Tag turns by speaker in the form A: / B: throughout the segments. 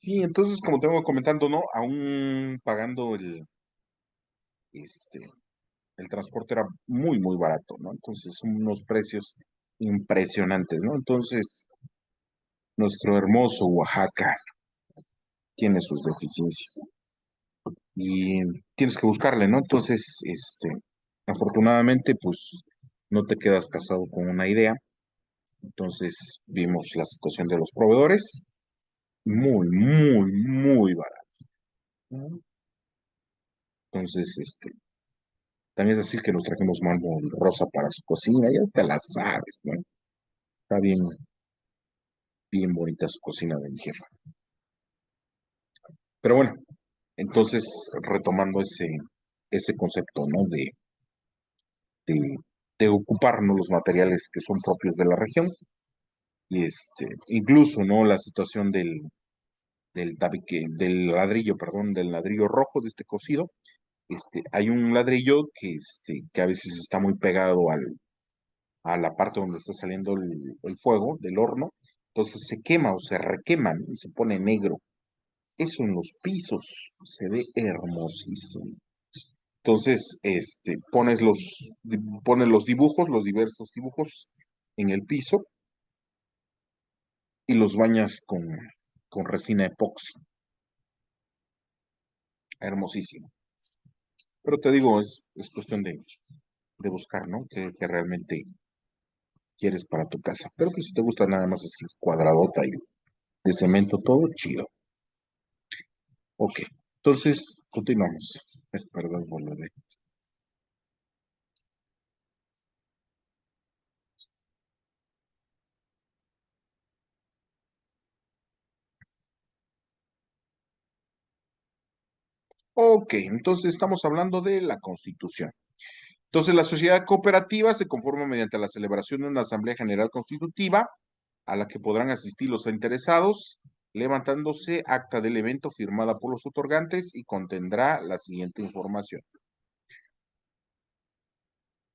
A: Sí, entonces, como te vengo comentando, ¿no? Aún pagando este, el transporte era muy, muy barato, ¿no? Entonces, son unos precios impresionantes, ¿no? Entonces, nuestro hermoso Oaxaca tiene sus deficiencias y tienes que buscarle, ¿no? Entonces, afortunadamente, pues, no te quedas casado con una idea. Entonces, vimos la situación de los proveedores, muy, muy, muy barato, ¿no? Entonces, también es decir que nos trajimos mango rosa para su cocina, ya te la sabes, ¿no? Está bien, bien bonita su cocina de mi jefa. Pero bueno, entonces retomando ese concepto, ¿no? De, de ocuparnos los materiales que son propios de la región y incluso, ¿no? La situación del tabique, del ladrillo, perdón, del ladrillo rojo de este cocido. Hay un ladrillo que a veces está muy pegado a la parte donde está saliendo el fuego del horno, entonces se quema o se requema, ¿no? Y se pone negro. Eso en los pisos se ve hermosísimo. Entonces, pones los dibujos, los diversos dibujos en el piso y los bañas con resina epoxi. Hermosísimo. Pero te digo, es cuestión de buscar, ¿no? Que realmente quieres para tu casa. Pero pues si te gusta nada más así cuadradota y de cemento todo, chido. Ok, entonces continuamos. Perdón, volveré. Ok, entonces estamos hablando de la Constitución. Entonces, la sociedad cooperativa se conforma mediante la celebración de una Asamblea General Constitutiva a la que podrán asistir los interesados, levantándose acta del evento firmada por los otorgantes y contendrá la siguiente información.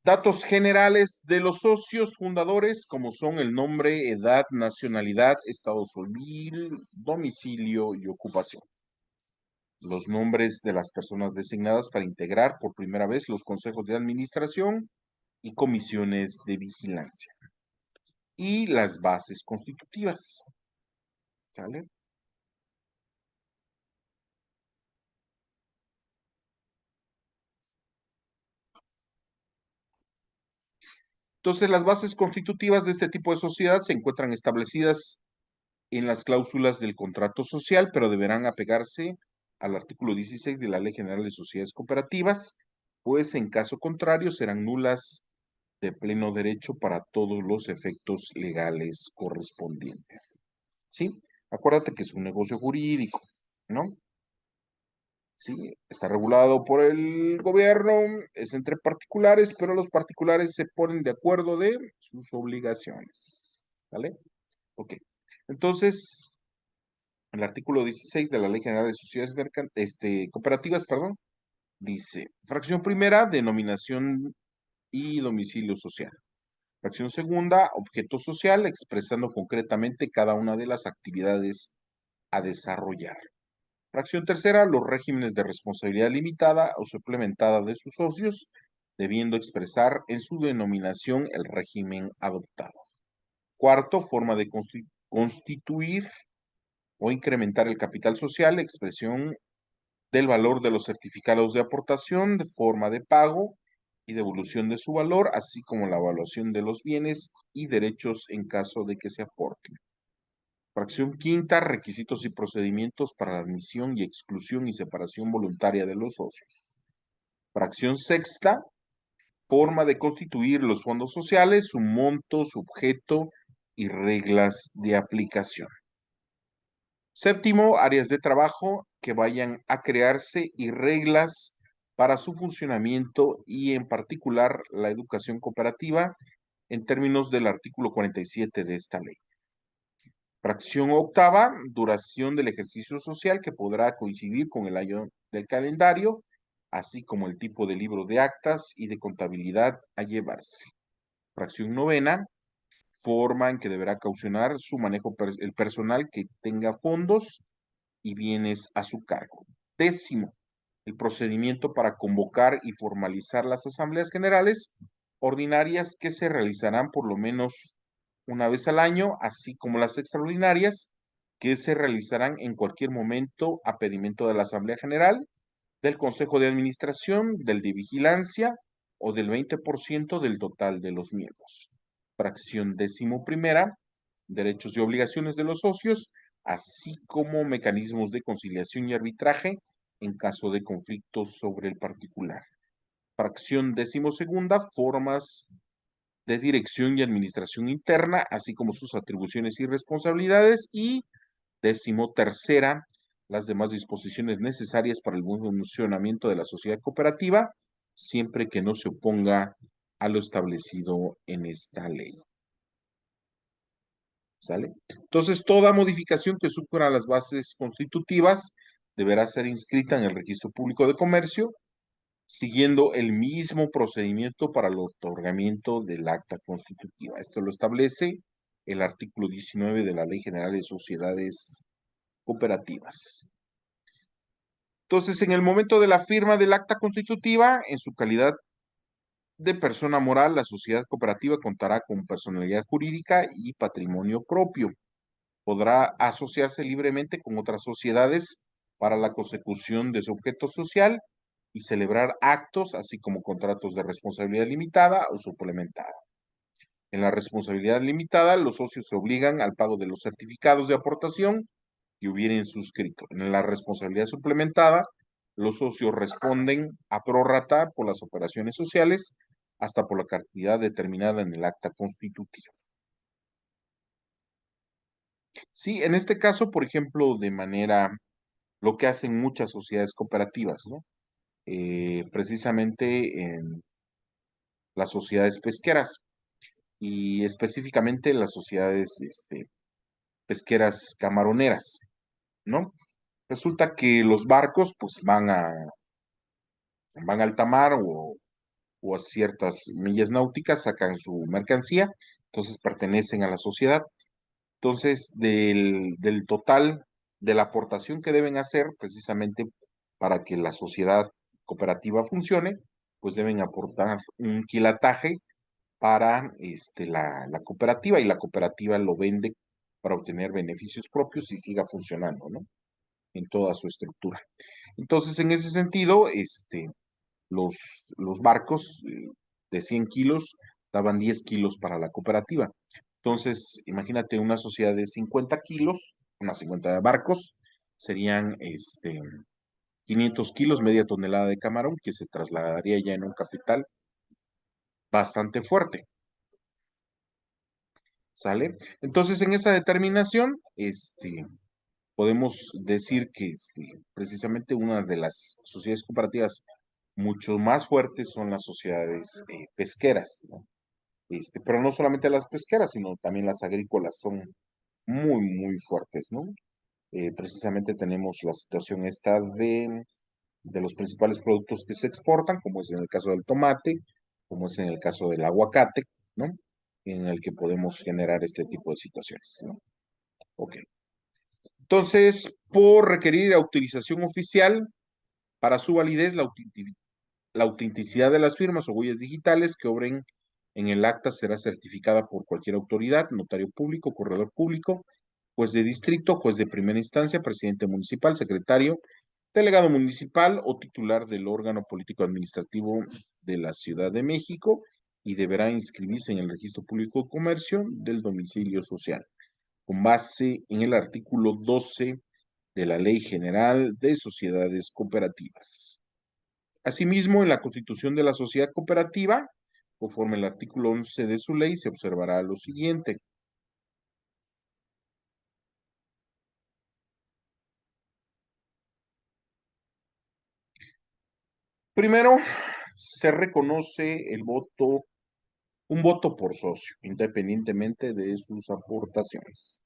A: Datos generales de los socios fundadores, como son el nombre, edad, nacionalidad, estado civil, domicilio y ocupación. Los nombres de las personas designadas para integrar por primera vez los consejos de administración y comisiones de vigilancia. Y las bases constitutivas. ¿Sale? Entonces, las bases constitutivas de este tipo de sociedad se encuentran establecidas en las cláusulas del contrato social, pero deberán apegarse al artículo 16 de la Ley General de Sociedades Cooperativas, pues en caso contrario serán nulas de pleno derecho para todos los efectos legales correspondientes. ¿Sí? Acuérdate que es un negocio jurídico, ¿no? Sí, está regulado por el gobierno, es entre particulares, pero los particulares se ponen de acuerdo de sus obligaciones. ¿Vale? Ok. Entonces, el artículo 16 de la Ley General de Sociedades Cooperativas, perdón, dice, fracción primera, denominación y domicilio social. Fracción segunda, objeto social, expresando concretamente cada una de las actividades a desarrollar. Fracción tercera, los regímenes de responsabilidad limitada o suplementada de sus socios, debiendo expresar en su denominación el régimen adoptado. Cuarto, forma de constituir o incrementar el capital social, expresión del valor de los certificados de aportación, de forma de pago y devolución de su valor, así como la evaluación de los bienes y derechos en caso de que se aporten. Fracción quinta, requisitos y procedimientos para la admisión y exclusión y separación voluntaria de los socios. Fracción sexta, forma de constituir los fondos sociales, su monto, su objeto y reglas de aplicación. Séptimo, áreas de trabajo que vayan a crearse y reglas para su funcionamiento y en particular la educación cooperativa en términos del artículo 47 de esta ley. Fracción octava, duración del ejercicio social que podrá coincidir con el año del calendario, así como el tipo de libro de actas y de contabilidad a llevarse. Fracción novena, forma en que deberá caucionar su manejo el personal que tenga fondos y bienes a su cargo. 10º, el procedimiento para convocar y formalizar las asambleas generales ordinarias que se realizarán por lo menos una vez al año, así como las extraordinarias que se realizarán en cualquier momento a pedimento de la Asamblea General, del Consejo de Administración, del de Vigilancia o del 20% del total de los miembros. Fracción 11ª, derechos y obligaciones de los socios, así como mecanismos de conciliación y arbitraje en caso de conflictos sobre el particular. Fracción 12ª, formas de dirección y administración interna, así como sus atribuciones y responsabilidades. Y 13ª, las demás disposiciones necesarias para el buen funcionamiento de la sociedad cooperativa, siempre que no se oponga a lo establecido en esta ley. ¿Sale? Entonces, toda modificación que supera las bases constitutivas deberá ser inscrita en el Registro Público de Comercio, siguiendo el mismo procedimiento para el otorgamiento del acta constitutiva. Esto lo establece el artículo 19 de la Ley General de Sociedades Cooperativas. Entonces, en el momento de la firma del acta constitutiva, en su calidad de persona moral, la sociedad cooperativa contará con personalidad jurídica y patrimonio propio. Podrá asociarse libremente con otras sociedades para la consecución de su objeto social y celebrar actos, así como contratos de responsabilidad limitada o suplementada. En la responsabilidad limitada, los socios se obligan al pago de los certificados de aportación que hubieren suscrito. En la responsabilidad suplementada, los socios responden a prorrata por las operaciones sociales hasta por la cantidad determinada en el acta constitutiva. Sí, en este caso, por ejemplo, de manera, lo que hacen muchas sociedades cooperativas, ¿no? Precisamente en las sociedades pesqueras y específicamente las sociedades pesqueras camaroneras, ¿no? Resulta que los barcos pues van a alta mar o a ciertas millas náuticas, sacan su mercancía, entonces pertenecen a la sociedad. Entonces, del total de la aportación que deben hacer precisamente para que la sociedad cooperativa funcione, pues deben aportar un quilataje para la cooperativa y la cooperativa lo vende para obtener beneficios propios y siga funcionando, ¿no? En toda su estructura. Entonces, en ese sentido, los barcos de 100 kilos daban 10 kilos para la cooperativa. Entonces, imagínate una sociedad de 50 kilos, unas 50 barcos, serían 500 kilos, media tonelada de camarón, que se trasladaría ya en un capital bastante fuerte. ¿Sale? Entonces, en esa determinación, podemos decir que precisamente una de las sociedades cooperativas mucho más fuertes son las sociedades pesqueras, ¿no? Pero no solamente las pesqueras, sino también las agrícolas son muy, muy fuertes, ¿no? Precisamente tenemos la situación esta de los principales productos que se exportan, como es en el caso del tomate, como es en el caso del aguacate, ¿no? En el que podemos generar este tipo de situaciones, ¿no? Ok. Entonces, por requerir autorización oficial, para su validez, la autenticidad de las firmas o huellas digitales que obren en el acta será certificada por cualquier autoridad, notario público, corredor público, juez de distrito, juez de primera instancia, presidente municipal, secretario, delegado municipal o titular del órgano político administrativo de la Ciudad de México y deberá inscribirse en el registro público de comercio del domicilio social, con base en el artículo 12 de la Ley General de Sociedades Cooperativas. Asimismo, en la constitución de la sociedad cooperativa, conforme el artículo 11 de su ley, se observará lo siguiente. Primero, se reconoce un voto por socio, independientemente de sus aportaciones.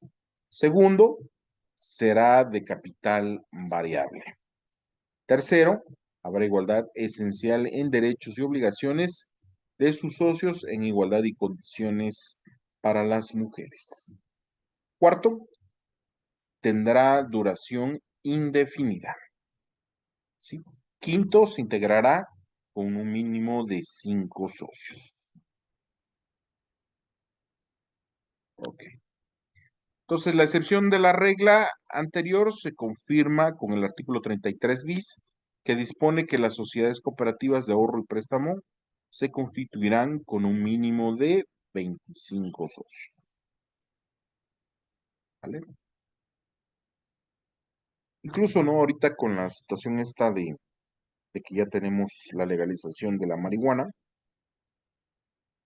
A: Segundo, será de capital variable. Tercero, habrá igualdad esencial en derechos y obligaciones de sus socios en igualdad y condiciones para las mujeres. Cuarto, tendrá duración indefinida. ¿Sí? Quinto, se integrará con un mínimo de 5 socios. Ok. Entonces, la excepción de la regla anterior se confirma con el artículo 33 bis, que dispone que las sociedades cooperativas de ahorro y préstamo se constituirán con un mínimo de 25 socios. ¿Vale? Incluso, ¿no? Ahorita con la situación esta de que ya tenemos la legalización de la marihuana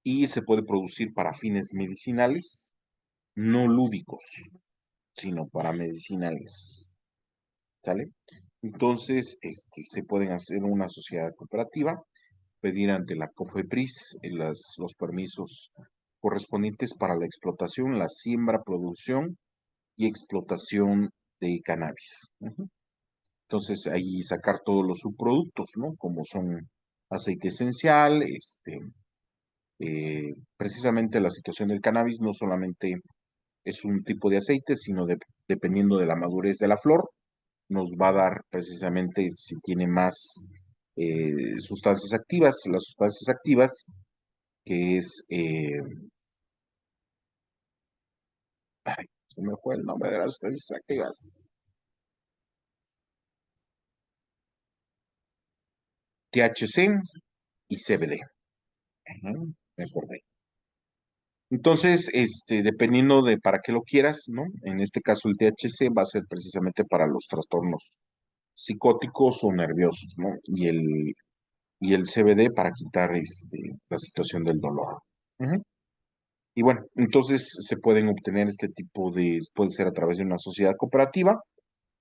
A: y se puede producir para fines medicinales, no lúdicos, sino para medicinales. ¿Sale? Entonces, se pueden hacer una sociedad cooperativa, pedir ante la COFEPRIS los permisos correspondientes para la explotación, la siembra, producción y explotación de cannabis. Ujú. Entonces, ahí sacar todos los subproductos, ¿no? Como son aceite esencial, precisamente la situación del cannabis no solamente es un tipo de aceite, sino dependiendo de la madurez de la flor, nos va a dar precisamente si tiene más sustancias activas. Las sustancias activas, que es, ay, se me fue el nombre de las sustancias activas, THC y CBD. Ujú, me acordé. Entonces, dependiendo de para qué lo quieras, ¿no? En este caso, el THC va a ser precisamente para los trastornos psicóticos o nerviosos, ¿no? Y el CBD para quitar la situación del dolor. Ujú. Y bueno, entonces se pueden obtener este tipo puede ser a través de una sociedad cooperativa,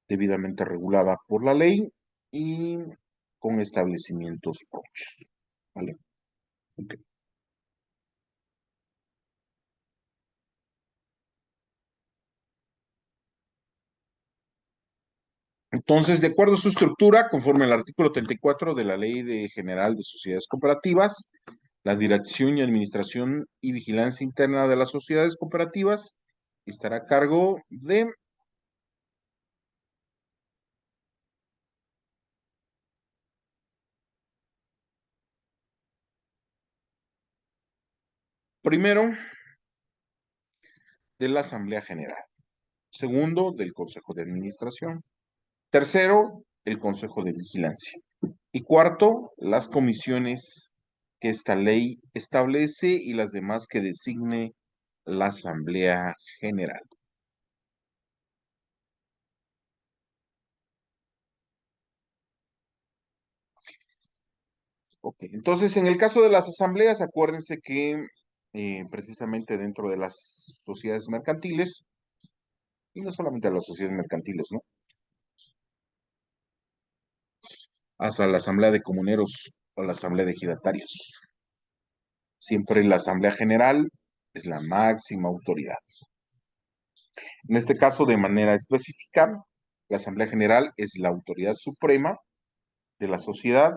A: debidamente regulada por la ley y con establecimientos propios. ¿Vale? Ok. Entonces, de acuerdo a su estructura, conforme al artículo 34 de la General de Sociedades Cooperativas, la dirección y administración y vigilancia interna de las sociedades cooperativas estará a cargo de, primero, de la Asamblea General, segundo, del Consejo de Administración, tercero, el Consejo de Vigilancia. Y cuarto, las comisiones que esta ley establece y las demás que designe la Asamblea General. Ok, entonces en el caso de las asambleas, acuérdense que precisamente dentro de las sociedades mercantiles, y no solamente de las sociedades mercantiles, ¿no? Hasta la asamblea de comuneros o la asamblea de ejidatarios. Siempre la asamblea general es la máxima autoridad. En este caso, de manera específica, la asamblea general es la autoridad suprema de la sociedad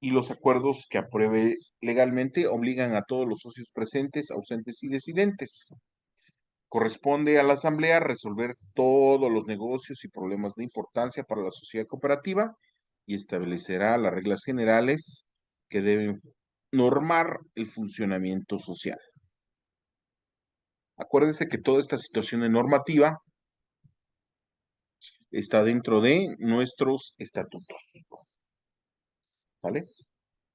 A: y los acuerdos que apruebe legalmente obligan a todos los socios presentes, ausentes y disidentes. Corresponde a la Asamblea resolver todos los negocios y problemas de importancia para la sociedad cooperativa y establecerá las reglas generales que deben normar el funcionamiento social. Acuérdense que toda esta situación de normativa está dentro de nuestros estatutos, ¿vale?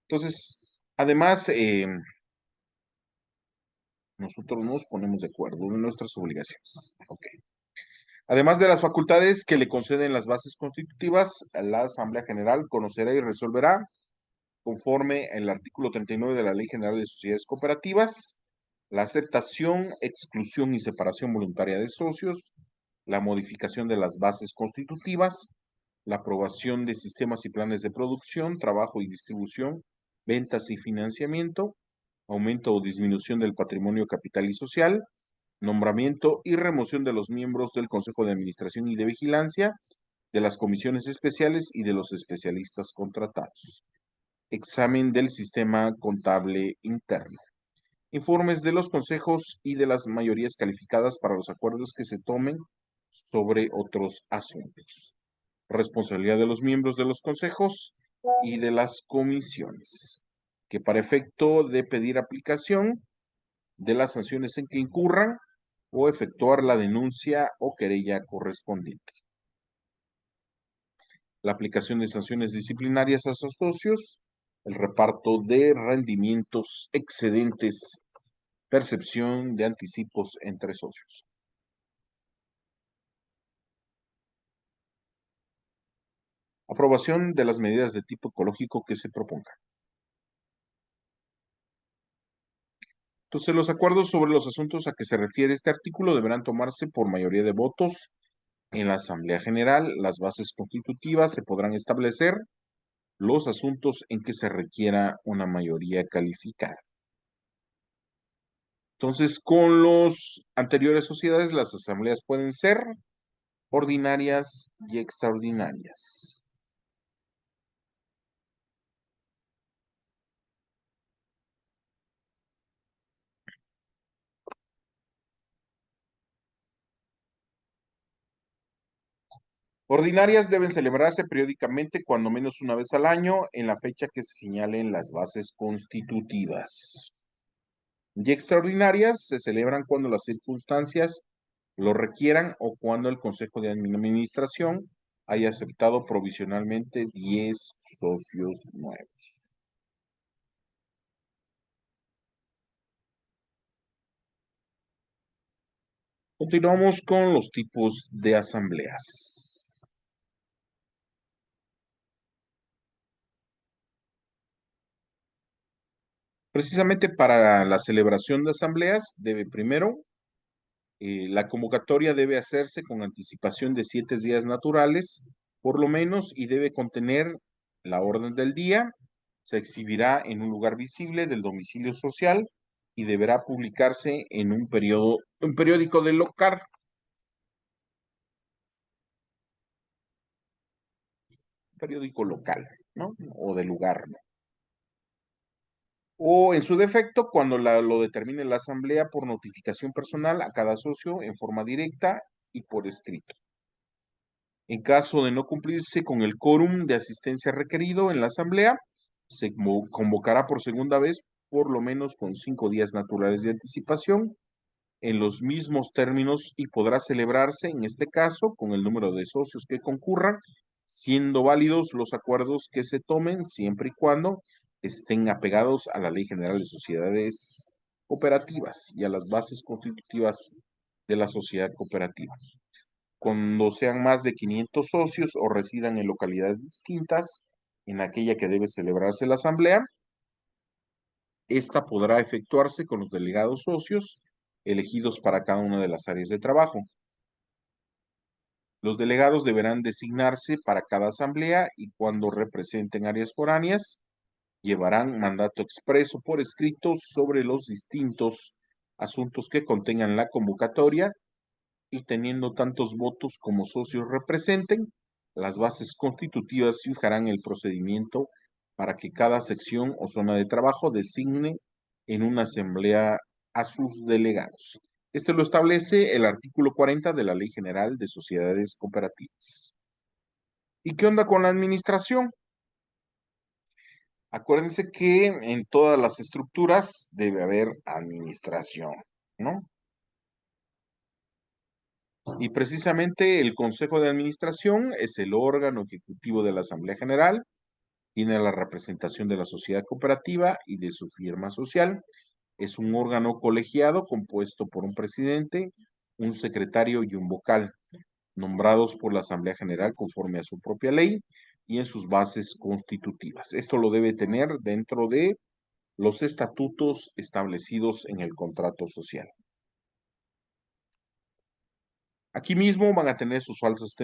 A: Entonces, además, nosotros nos ponemos de acuerdo en nuestras obligaciones. Ok. Además de las facultades que le conceden las bases constitutivas, la Asamblea General conocerá y resolverá, conforme al artículo 39 de la Ley General de Sociedades Cooperativas, la aceptación, exclusión y separación voluntaria de socios, la modificación de las bases constitutivas, la aprobación de sistemas y planes de producción, trabajo y distribución, ventas y financiamiento, aumento o disminución del patrimonio capital y social, nombramiento y remoción de los miembros del Consejo de Administración y de Vigilancia, de las comisiones especiales y de los especialistas contratados. Examen del sistema contable interno. Informes de los consejos y de las mayorías calificadas para los acuerdos que se tomen sobre otros asuntos. responsabilidad de los miembros de los consejos y de las comisiones, que para efecto de pedir aplicación de las sanciones en que incurran o efectuar la denuncia o querella correspondiente. La aplicación de sanciones disciplinarias a sus socios, el reparto de rendimientos excedentes, percepción de anticipos entre socios. Aprobación de las medidas de tipo ecológico que se propongan. Entonces, los acuerdos sobre los asuntos a que se refiere este artículo deberán tomarse por mayoría de votos en la Asamblea General. Las bases constitutivas se podrán establecer los asuntos en que se requiera una mayoría calificada. Entonces, con los anteriores sociedades, las asambleas pueden ser ordinarias y extraordinarias. Ordinarias deben celebrarse periódicamente, cuando menos una vez al año, en la fecha que se señalen las bases constitutivas. Y extraordinarias se celebran cuando las circunstancias lo requieran o cuando el Consejo de Administración haya aceptado provisionalmente 10 socios nuevos. Continuamos con los tipos de asambleas. Precisamente para la celebración de asambleas debe primero, la convocatoria debe hacerse con anticipación de 7 días naturales, por lo menos, y debe contener la orden del día. Se exhibirá en un lugar visible del domicilio social y deberá publicarse en un periódico del local, periódico local, ¿no? O del lugar, ¿no? O en su defecto, cuando lo determine la asamblea por notificación personal a cada socio en forma directa y por escrito. En caso de no cumplirse con el quórum de asistencia requerido en la asamblea, se convocará por segunda vez, por lo menos con 5 días naturales de anticipación, en los mismos términos, y podrá celebrarse en este caso con el número de socios que concurran, siendo válidos los acuerdos que se tomen siempre y cuando estén apegados a la Ley General de Sociedades Cooperativas y a las bases constitutivas de la sociedad cooperativa. Cuando sean más de 500 socios o residan en localidades distintas en aquella que debe celebrarse la asamblea, esta podrá efectuarse con los delegados socios elegidos para cada una de las áreas de trabajo. Los delegados deberán designarse para cada asamblea y, cuando representen áreas foráneas, llevarán mandato expreso por escrito sobre los distintos asuntos que contengan la convocatoria, y teniendo tantos votos como socios representen, las bases constitutivas fijarán el procedimiento para que cada sección o zona de trabajo designe en una asamblea a sus delegados. Este lo establece el artículo 40 de la Ley General de Sociedades Cooperativas. ¿Y qué onda con la administración? Acuérdense que en todas las estructuras debe haber administración, ¿no? Y precisamente el Consejo de Administración es el órgano ejecutivo de la Asamblea General, tiene la representación de la sociedad cooperativa y de su firma social. Es un órgano colegiado compuesto por un presidente, un secretario y un vocal, nombrados por la Asamblea General conforme a su propia ley y en sus bases constitutivas. Esto lo debe tener dentro de los estatutos establecidos en el contrato social. Aquí mismo van a tener sus faltas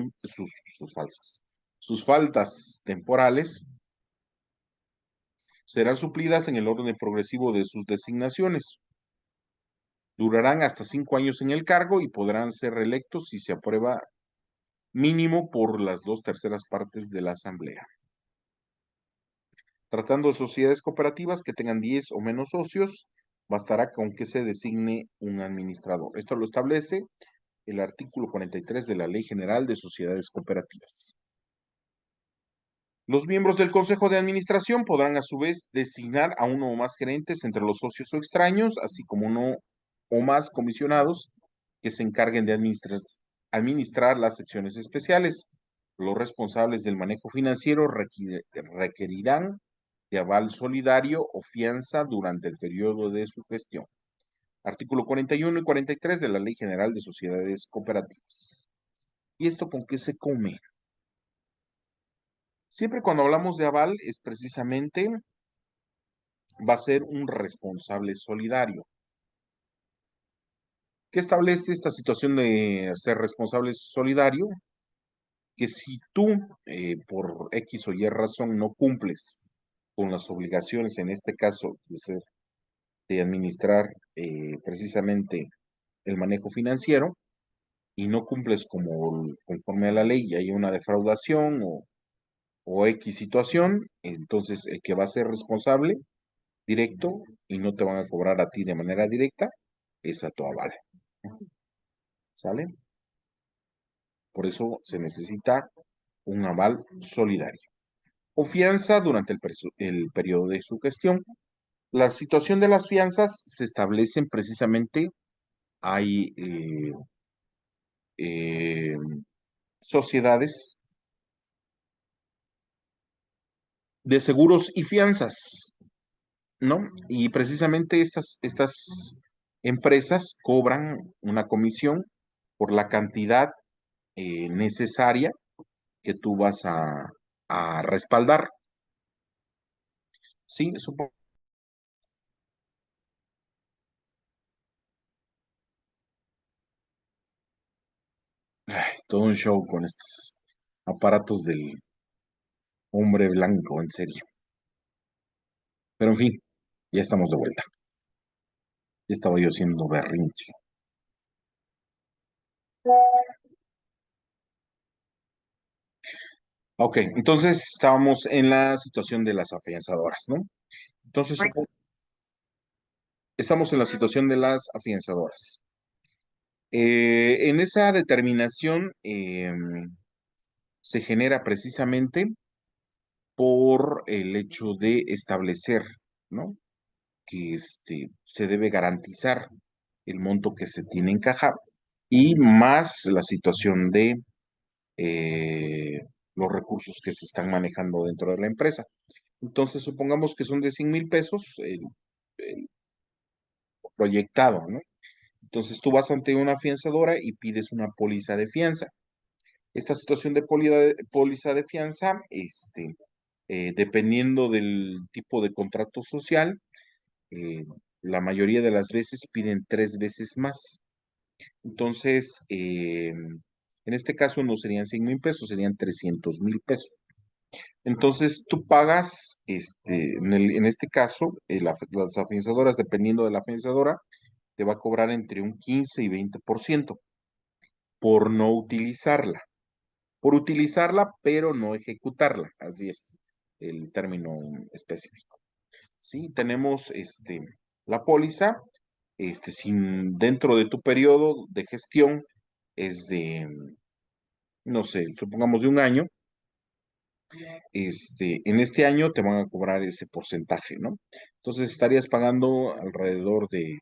A: temporales serán suplidas en el orden progresivo de sus designaciones. Durarán hasta 5 años en el cargo y podrán ser reelectos si se aprueba mínimo por las 2/3 partes de la asamblea. Tratando de sociedades cooperativas que tengan 10 o menos socios, bastará con que se designe un administrador. Esto lo establece el artículo 43 de la Ley General de Sociedades Cooperativas. Los miembros del Consejo de Administración podrán a su vez designar a uno o más gerentes entre los socios o extraños, así como uno o más comisionados que se encarguen de administrar las secciones especiales. Los responsables del manejo financiero requerirán de aval solidario o fianza durante el periodo de su gestión. Artículo 41 y 43 de la Ley General de Sociedades Cooperativas. ¿Y esto con qué se come? Siempre cuando hablamos de aval es precisamente, va a ser un responsable solidario. ¿Qué establece esta situación de ser responsable solidario? Que si tú, por X o Y razón, no cumples con las obligaciones, en este caso, de administrar precisamente el manejo financiero, y no cumples conforme a la ley y hay una defraudación o X situación, entonces el que va a ser responsable directo y no te van a cobrar a ti de manera directa es a tu aval. ¿Sale? Por eso se necesita un aval solidario. O fianza durante el periodo de su gestión. La situación de las fianzas se establecen precisamente, hay eh, sociedades de seguros y fianzas, ¿no? Y precisamente estas empresas cobran una comisión por la cantidad necesaria que tú vas a respaldar. Sí, supongo. Ay, todo un show con estos aparatos del hombre blanco, en serio. Pero en fin, ya estamos de vuelta. Ya estaba yo haciendo berrinche. Ok, entonces estábamos en la situación de las afianzadoras, ¿no? Entonces, estamos en la situación de las afianzadoras. En esa determinación se genera precisamente por el hecho de establecer, ¿no? Que se debe garantizar el monto que se tiene encajado y más la situación de eh, los recursos que se están manejando dentro de la empresa. Entonces, supongamos que son de 100,000 pesos el proyectado, ¿no? Entonces, tú vas ante una fianzadora y pides una póliza de fianza. Esta situación de póliza de fianza, dependiendo del tipo de contrato social, eh, la mayoría de las veces piden 3 veces más. Entonces, en este caso no serían 100,000 pesos, serían 300,000 pesos. Entonces, tú pagas, en este caso, las afianzadoras, dependiendo de la afianzadora, te va a cobrar entre un 15 y 20% por no utilizarla. Por utilizarla, pero no ejecutarla. Así es el término específico. Sí, tenemos la póliza, sin, dentro de tu periodo de gestión es de, no sé, supongamos de un año, en este año te van a cobrar ese porcentaje, ¿no? Entonces estarías pagando alrededor de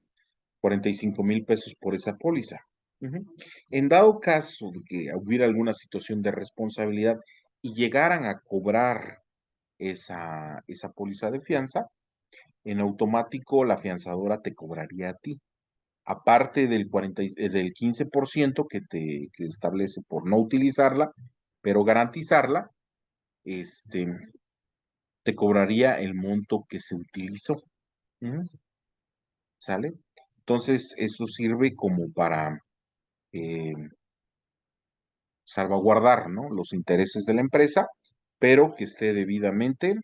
A: 45,000 pesos por esa póliza. Ujú. En dado caso de que hubiera alguna situación de responsabilidad y llegaran a cobrar esa póliza de fianza, en automático la fianzadora te cobraría a ti. Aparte del 15% que establece por no utilizarla, pero garantizarla, este, te cobraría el monto que se utilizó. Ujú. ¿Sale? Entonces, eso sirve como para eh, salvaguardar, ¿no? Los intereses de la empresa, pero que esté debidamente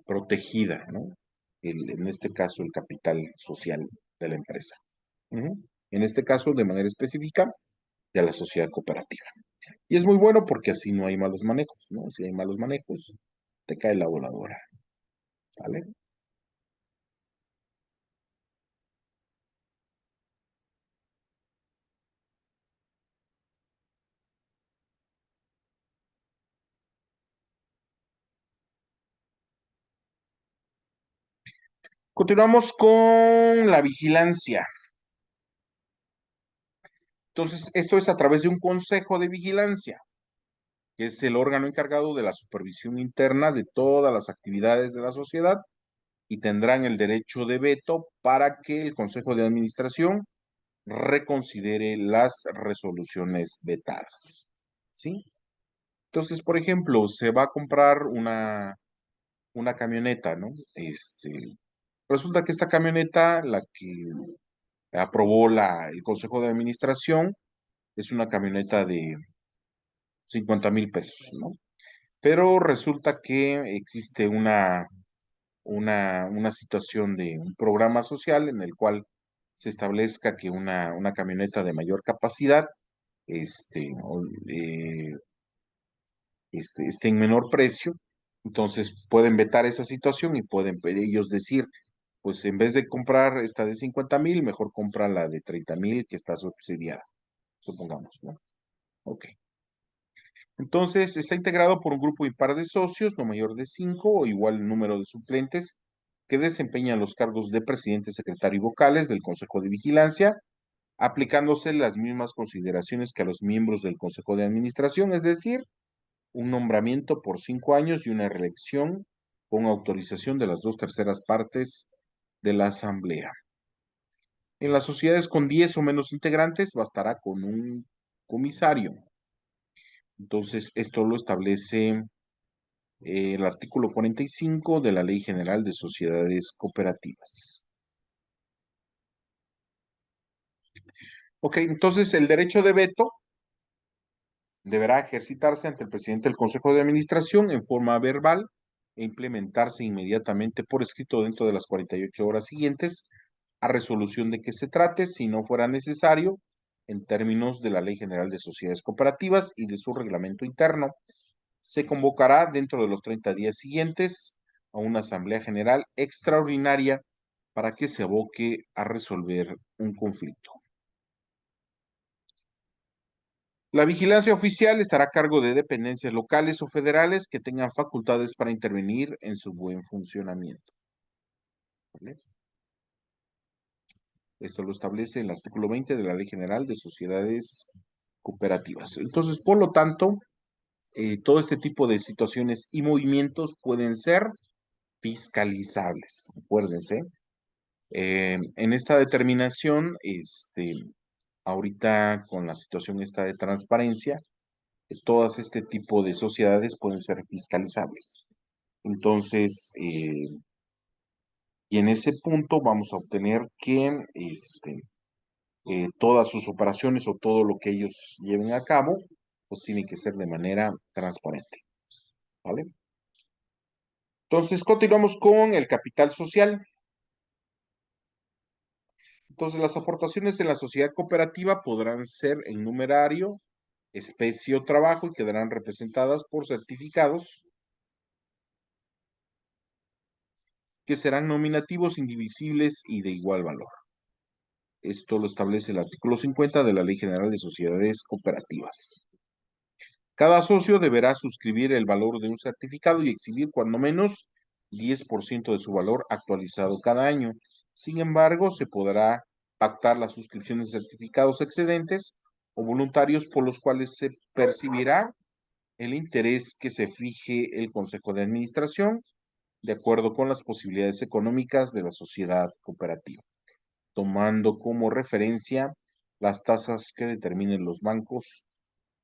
A: protegida, ¿no? En este caso, el capital social de la empresa. Ujú. En este caso, de manera específica, de la sociedad cooperativa. Y es muy bueno porque así no hay malos manejos, ¿no? Si hay malos manejos, te cae la voladora, ¿vale? Continuamos con la vigilancia. Entonces, esto es a través de un consejo de vigilancia, que es el órgano encargado de la supervisión interna de todas las actividades de la sociedad y tendrán el derecho de veto para que el consejo de administración reconsidere las resoluciones vetadas. ¿Sí? Entonces, por ejemplo, se va a comprar una camioneta, ¿no? Resulta que esta camioneta, la que aprobó el consejo de administración, es una camioneta de 50,000 pesos, ¿no? Pero resulta que existe una situación de un programa social en el cual se establezca que una camioneta de mayor capacidad esté en menor precio. Entonces pueden vetar esa situación y pueden ellos decir, pues en vez de comprar esta de 50,000, mejor compra la de 30,000 que está subsidiada, supongamos, ¿no? Ok. Entonces, está integrado por un grupo impar de socios, no mayor de 5 o igual número de suplentes, que desempeñan los cargos de presidente, secretario y vocales del Consejo de Vigilancia, aplicándose las mismas consideraciones que a los miembros del Consejo de Administración, es decir, un nombramiento por 5 años y una reelección con autorización de las 2/3 partes de la Asamblea. En las sociedades con 10 o menos integrantes bastará con un comisario. Entonces, esto lo establece el artículo 45 de la Ley General de Sociedades Cooperativas. Ok, entonces el derecho de veto deberá ejercitarse ante el presidente del Consejo de Administración en forma verbal e implementarse inmediatamente por escrito dentro de las 48 horas siguientes a resolución de que se trate, si no fuera necesario, en términos de la Ley General de Sociedades Cooperativas y de su reglamento interno. Se convocará dentro de los 30 días siguientes a una Asamblea General extraordinaria para que se aboque a resolver un conflicto. La vigilancia oficial estará a cargo de dependencias locales o federales que tengan facultades para intervenir en su buen funcionamiento. ¿Vale? Esto lo establece el artículo 20 de la Ley General de Sociedades Cooperativas. Entonces, por lo tanto, todo este tipo de situaciones y movimientos pueden ser fiscalizables. Acuérdense. En esta determinación, ahorita con la situación esta de transparencia, todas este tipo de sociedades pueden ser fiscalizables. Entonces, y en ese punto vamos a obtener que todas sus operaciones o todo lo que ellos lleven a cabo, pues tiene que ser de manera transparente. ¿Vale? Entonces, continuamos con el capital social. Entonces, las aportaciones en la sociedad cooperativa podrán ser en numerario, especie o trabajo y quedarán representadas por certificados que serán nominativos, indivisibles y de igual valor. Esto lo establece el artículo 50 de la Ley General de Sociedades Cooperativas. Cada socio deberá suscribir el valor de un certificado y exhibir cuando menos 10% de su valor actualizado cada año. Sin embargo, se podrá pactar las suscripciones de certificados excedentes o voluntarios por los cuales se percibirá el interés que se fije el Consejo de Administración de acuerdo con las posibilidades económicas de la sociedad cooperativa, tomando como referencia las tasas que determinen los bancos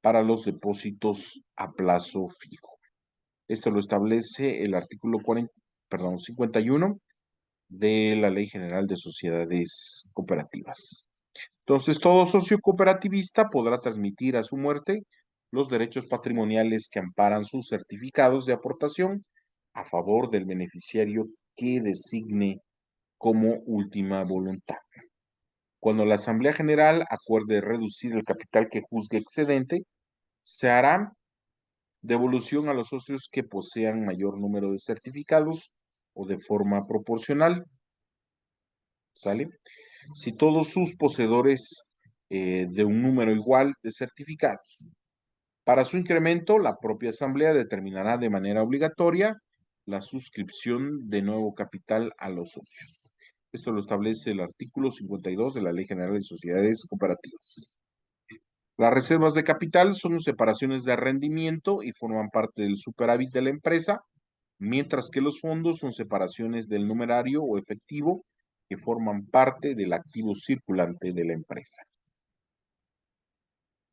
A: para los depósitos a plazo fijo. Esto lo establece el artículo 51 de la Ley General de Sociedades Cooperativas. Entonces, todo socio cooperativista podrá transmitir a su muerte los derechos patrimoniales que amparan sus certificados de aportación a favor del beneficiario que designe como última voluntad. Cuando la Asamblea General acuerde reducir el capital que juzgue excedente, se hará devolución a los socios que posean mayor número de certificados o de forma proporcional. ¿Sale? Si todos sus poseedores de un número igual de certificados. Para su incremento, la propia Asamblea determinará de manera obligatoria la suscripción de nuevo capital a los socios. Esto lo establece el artículo 52 de la Ley General de Sociedades Cooperativas. Las reservas de capital son separaciones de rendimiento y forman parte del superávit de la empresa, mientras que los fondos son separaciones del numerario o efectivo que forman parte del activo circulante de la empresa.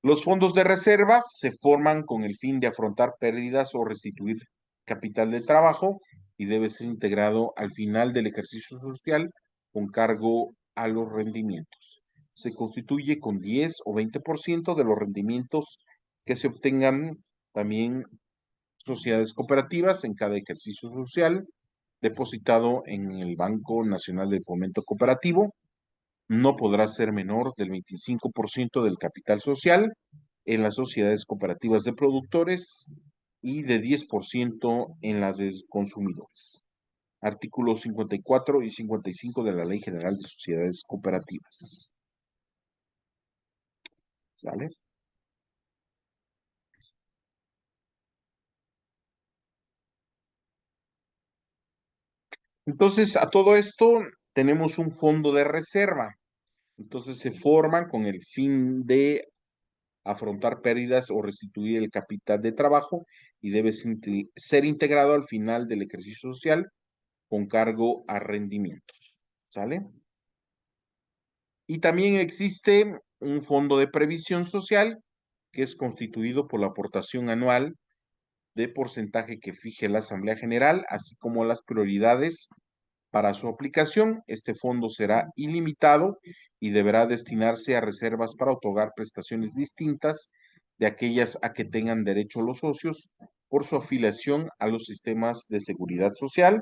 A: Los fondos de reserva se forman con el fin de afrontar pérdidas o restituir capital de trabajo y debe ser integrado al final del ejercicio social con cargo a los rendimientos. Se constituye con 10 o 20% de los rendimientos que se obtengan también sociedades cooperativas en cada ejercicio social depositado en el Banco Nacional de Fomento Cooperativo. No podrá ser menor del 25% del capital social en las sociedades cooperativas de productores y de 10% en las de consumidores. Artículos 54 y 55 de la Ley General de Sociedades Cooperativas. ¿Sale? Entonces, a todo esto tenemos un fondo de reserva. Entonces, se forman con el fin de afrontar pérdidas o restituir el capital de trabajo y debe ser integrado al final del ejercicio social con cargo a rendimientos. ¿Sale? Y también existe un fondo de previsión social que es constituido por la aportación anual de porcentaje que fije la Asamblea General, así como las prioridades para su aplicación. Este fondo será ilimitado y deberá destinarse a reservas para otorgar prestaciones distintas de aquellas a que tengan derecho los socios por su afiliación a los sistemas de seguridad social,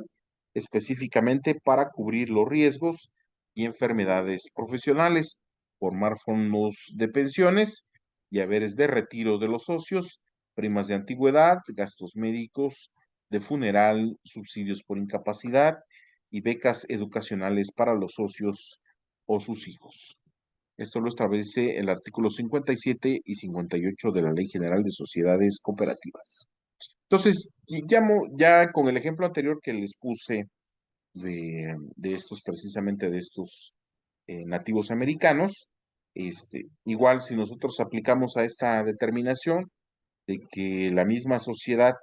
A: específicamente para cubrir los riesgos y enfermedades profesionales, formar fondos de pensiones y haberes de retiro de los socios, primas de antigüedad, gastos médicos, de funeral, subsidios por incapacidad y becas educacionales para los socios o sus hijos. Esto lo establece el artículo 57 y 58 de la Ley General de Sociedades Cooperativas. Entonces, ya con el ejemplo anterior que les puse de estos, precisamente de estos nativos americanos, igual si nosotros aplicamos a esta determinación de que la misma sociedad,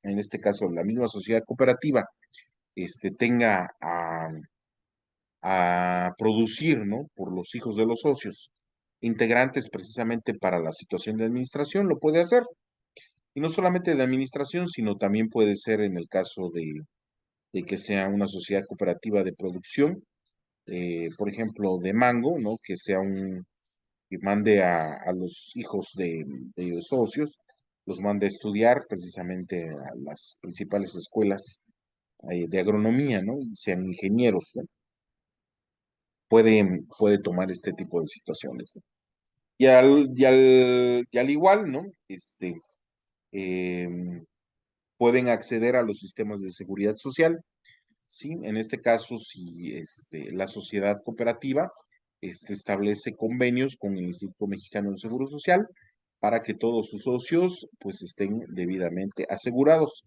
A: en este caso la misma sociedad cooperativa, tenga a producir, ¿no? Por los hijos de los socios, integrantes precisamente para la situación de administración, lo puede hacer. Y no solamente de administración, sino también puede ser en el caso de que sea una sociedad cooperativa de producción, por ejemplo, de mango, ¿no? Que mande a los hijos de socios, los mande a estudiar precisamente a las principales escuelas de agronomía, ¿no? Y sean ingenieros, ¿no? Puede tomar este tipo de situaciones, ¿no? Y al igual, ¿no? Em, pueden acceder a los sistemas de seguridad social, ¿sí? En este caso, si la sociedad cooperativa establece convenios con el Instituto Mexicano del Seguro Social para que todos sus socios pues estén debidamente asegurados.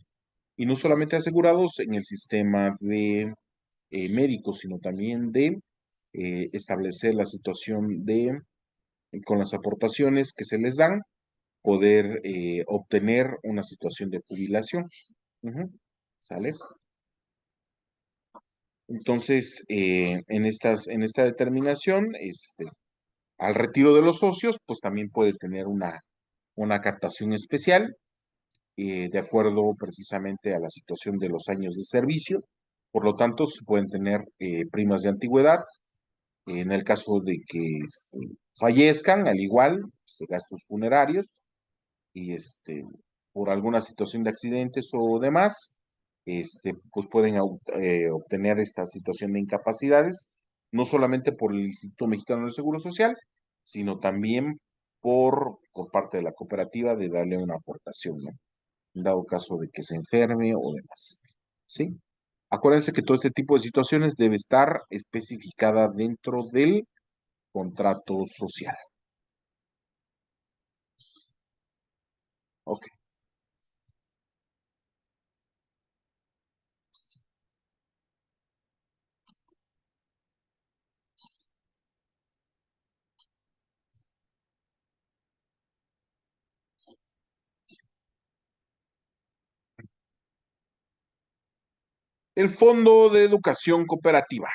A: Y no solamente asegurados en el sistema de médicos, sino también de establecer la situación de, con las aportaciones que se les dan, poder obtener una situación de jubilación. Ujú. ¿Sale? Entonces, en esta determinación, al retiro de los socios, pues también puede tener una captación especial, de acuerdo precisamente a la situación de los años de servicio. Por lo tanto, se pueden tener primas de antigüedad, en el caso de que fallezcan, al igual, gastos funerarios, y por alguna situación de accidentes o demás, pues pueden obtener esta situación de incapacidades, no solamente por el Instituto Mexicano del Seguro Social, sino también por parte de la cooperativa de darle una aportación, ¿no? En dado caso de que se enferme o demás. ¿Sí? Acuérdense que todo este tipo de situaciones debe estar especificada dentro del contrato social. Ok. El Fondo de Educación Cooperativa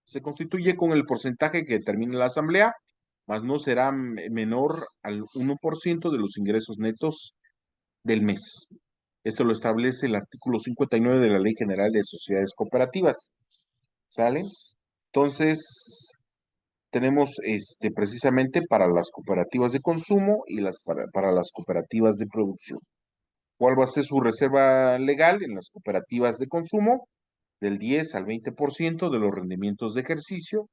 A: se constituye con el porcentaje que determine la Asamblea, mas no será menor al 1% de los ingresos netos del mes. Esto lo establece el artículo 59 de la Ley General de Sociedades Cooperativas. ¿Sale? Entonces, tenemos precisamente para las cooperativas de consumo y para las cooperativas de producción. ¿Cuál va a ser su reserva legal en las cooperativas de consumo? Del 10 al 20% de los rendimientos de ejercicio,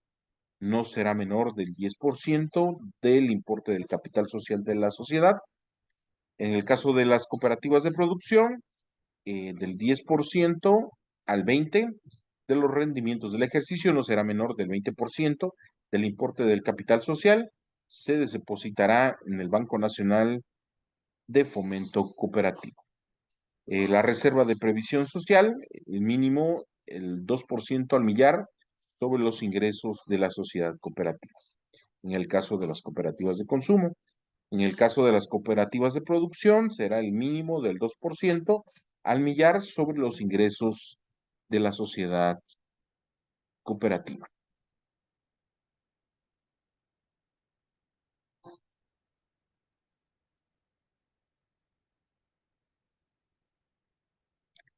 A: no será menor del 10% del importe del capital social de la sociedad. En el caso de las cooperativas de producción, del 10% al 20% de los rendimientos del ejercicio, no será menor del 20% del importe del capital social, se depositará en el Banco Nacional de Fomento Cooperativo. La reserva de previsión social, el mínimo, el 2% al millar sobre los ingresos de la sociedad cooperativa. En el caso de las cooperativas de consumo, en el caso de las cooperativas de producción, será el mínimo del 2% al millar sobre los ingresos de la sociedad cooperativa.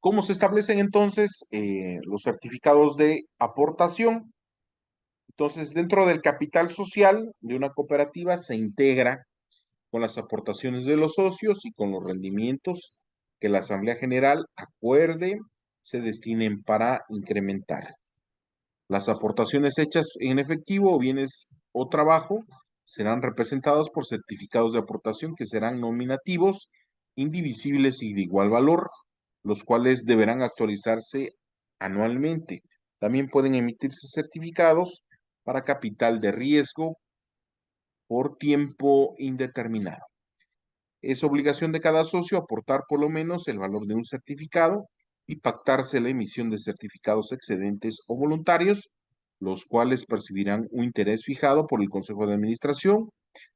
A: ¿Cómo se establecen entonces los certificados de aportación? Entonces, dentro del capital social de una cooperativa se integra con las aportaciones de los socios y con los rendimientos que la Asamblea General acuerde se destinen para incrementar. Las aportaciones hechas en efectivo o bienes o trabajo serán representadas por certificados de aportación que serán nominativos, indivisibles y de igual valor, los cuales deberán actualizarse anualmente. También pueden emitirse certificados para capital de riesgo por tiempo indeterminado. Es obligación de cada socio aportar por lo menos el valor de un certificado y pactarse la emisión de certificados excedentes o voluntarios, los cuales percibirán un interés fijado por el Consejo de Administración,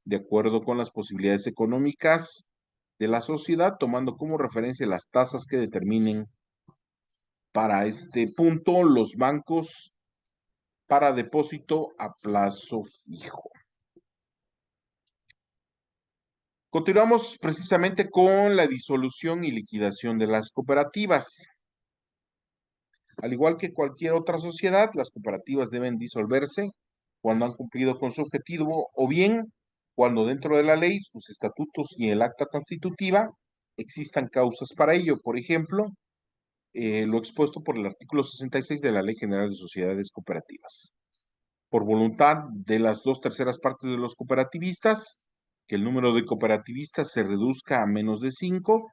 A: de acuerdo con las posibilidades económicas de la sociedad, tomando como referencia las tasas que determinen para este punto los bancos para depósito a plazo fijo. Continuamos precisamente con la disolución y liquidación de las cooperativas. Al igual que cualquier otra sociedad, las cooperativas deben disolverse cuando han cumplido con su objetivo o bien cuando dentro de la ley, sus estatutos y el acta constitutiva existan causas para ello. Por ejemplo, lo expuesto por el artículo 66 de la Ley General de Sociedades Cooperativas. Por voluntad de las 2/3 partes de los cooperativistas, que el número de cooperativistas se reduzca a menos de 5